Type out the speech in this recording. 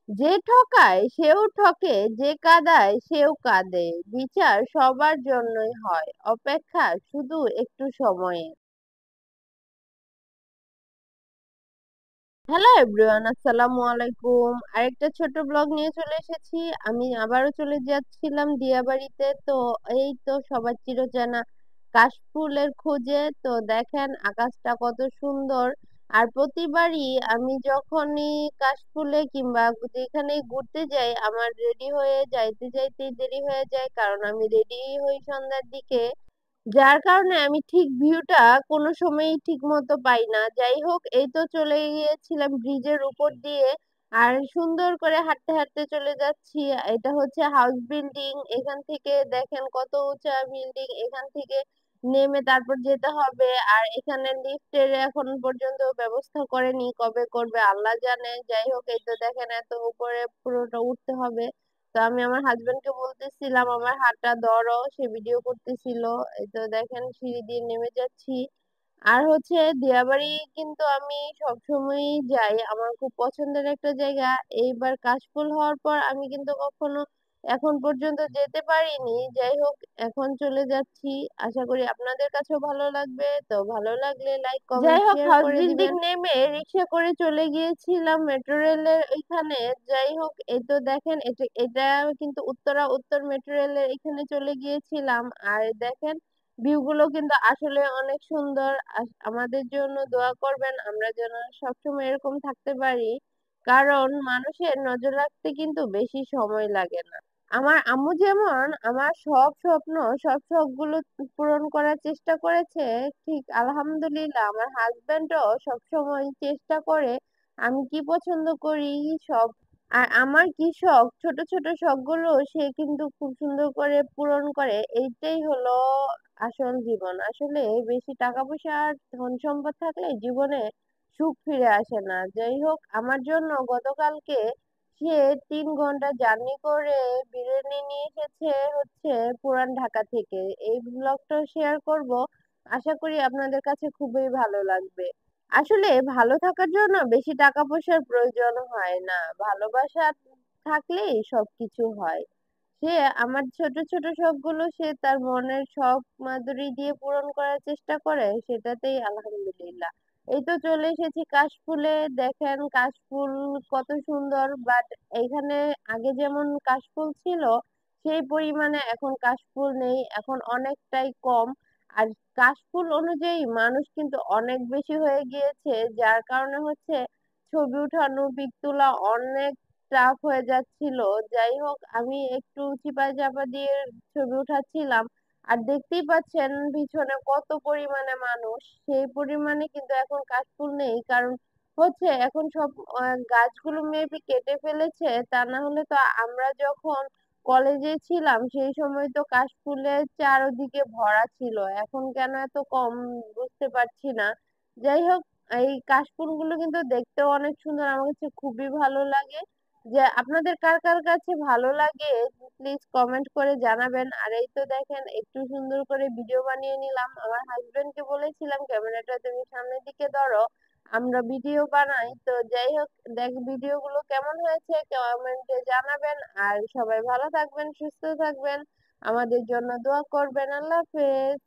যে ঠকায় সেও ঠকে, যে কাঁদায় সেও কাঁদে। বিচার সবার জন্যই হয়, অপেক্ষা শুধু একটু সময়ের। হ্যালো এভরিওয়ান, আসসালামু আলাইকুম। আরেকটা ছোট ব্লগ নিয়ে চলে এসেছি। আমি আবারও চলে যাচ্ছিলাম দিয়াবাড়িতে। তো এই তো সবার চিরচেনা কাশফুলের খোঁজে। তো দেখেন আকাশটা কত সুন্দর। আর প্রতিবারই আমি যখনই কাশফুলে কিংবা যেখানেই ঘুরতে যাই আমার রেডি হয়ে যাইতে যাইতেই দেরি হয়ে যায়, কারণ আমি রেডি হই সন্ধ্যার দিকে। যার কারণে আমি ঠিক ভিউটা কোনো সময়ই ঠিক মতো পাই না। যাই হোক, এই তো চলে গিয়েছিলাম ব্রিজের উপর দিয়ে। আর সুন্দর করে হাঁটতে হাঁটতে চলে যাচ্ছি। এটা হচ্ছে হাউস বিল্ডিং। এখান থেকে দেখেন কত উঁচা বিল্ডিং। এখান থেকে নেমে তারপর যেতে হবে। আর এখানে লিফটের এখন পর্যন্ত ব্যবস্থা করেনি, কবে করবে আল্লাহ জানে। যাই হোক, এই তো দেখেন এত উপরে পুরোটা উঠতে হবে। তো আমি আমার হাজবেন্ডকে বলতেছিলাম আমার হাতটা ধরো, সে ভিডিও করতেছিল। এই তো দেখেন সিঁড়ি দিয়ে নেমে যাচ্ছি। আর হচ্ছে দিয়াবাড়ি কিন্তু আমি সবসময়ই যাই, আমার খুব পছন্দের একটা জায়গা। এইবার কাশফুল হওয়ার পর আমি কিন্তু কখনো এখন পর্যন্ত যেতে পারিনি। যাই হোক, এখন চলে যাচ্ছি। আশা করি আপনাদের কাছেও ভালো লাগবে। তো ভালো লাগলে লাইক যাই কমেন্ট হোক, শেয়ার হাউস করে বিল্ডিং দিবেন। নেমে রিক্সা করে চলে গিয়েছিলাম মেট্রো রেলের ওইখানে। যাই হোক, এই তো দেখেন এটা এটা কিন্তু উত্তরা উত্তর মেট্রো রেলের এখানে চলে গিয়েছিলাম। আর দেখেন ভিউ গুলো কিন্তু আসলে অনেক সুন্দর। আমাদের জন্য দোয়া করবেন, আমরা যেন সবসময় এরকম থাকতে পারি, কারণ মানুষের নজর রাখতে কিন্তু বেশি সময় লাগে না। আমার আম্মু যেমন আমার সব স্বপ্ন, সব শখ গুলো পূরণ করার চেষ্টা করেছে, ঠিক আলহামদুলিল্লাহ আমার হাজবেন্ডও সব সময় চেষ্টা করে আমি কি পছন্দ করি সব। আর আমার কি শখ, ছোট ছোট শখ গুলো সে কিন্তু খুব সুন্দর করে পূরণ করে। এইটাই হলো আসল জীবন। আসলে বেশি টাকা পয়সা আর ধন সম্পদ থাকলে জীবনে সুখ ফিরে আসে না। যাই হোক, আমার জন্য গতকালকে সে 3 ঘন্টা জার্নি করে বিরিয়ানি নিয়ে এসেছে হচ্ছে পুরান ঢাকা থেকে। এই ব্লগটা শেয়ার করব, আশা করি আপনাদের কাছে খুবই ভালো লাগবে। আসলে ভালো থাকার জন্য বেশি টাকা পয়সার প্রয়োজন হয় না, ভালোবাসা থাকলেই সবকিছু হয়। সে আমার ছোট ছোট শখ গুলো সে তার মনের শখ মাধুরী দিয়ে পূরণ করার চেষ্টা করে, সেটাতেই আলহামদুলিল্লাহ। এই তো চলে এসেছি কাশফুলে। দেখেন কাশফুল কত সুন্দর, বাট এখানে আগে যেমন কাশফুল ছিল সেই পরিমাণে এখন কাশফুল নেই, এখন অনেকটাই কম। আর কাশফুল অনুযায়ী মানুষ কিন্তু অনেক বেশি হয়ে গিয়েছে, যার কারণে হচ্ছে ছবি উঠানো, পিক তোলা অনেক টাফ হয়ে যাচ্ছিল। যাই হোক, আমি একটু চিপা চাপা দিয়ে ছবি উঠাচ্ছিলাম। আর দেখতেই পাচ্ছেন পিছনে কত পরিমাণে মানুষ। সেই পরিমাণে কিন্তু এখন কাশফুল নেই, কারণ হচ্ছে এখন সব গাছগুলো মেবি কেটে ফেলেছে। তা না হলে তো আমরা যখন কলেজে ছিলাম সেই সময় তো কাশফুলের চারদিকে ভরা ছিল। এখন কেন এত কম বুঝতে পারছি না। যাই হোক, এই কাশফুল গুলো কিন্তু দেখতেও অনেক সুন্দর, আমার কাছে খুবই ভালো লাগে। যে আপনাদের কার কার কাছে ভালো লাগে প্লিজ কমেন্ট করে জানাবেন। আর এই তো দেখেন একটু সুন্দর করে ভিডিও বানিয়ে নিলাম। আমার হাজবেন্ড কে বলেছিলাম ক্যামেরাটা তুমি সামনের দিকে ধরো, আমরা ভিডিও বানাই। তো যাই হোক, দেখ ভিডিও গুলো কেমন হয়েছে কমেন্টে জানাবেন। আর সবাই ভালো থাকবেন, সুস্থ থাকবেন, আমাদের জন্য দোয়া করবেন। আল্লাহ হাফেজ।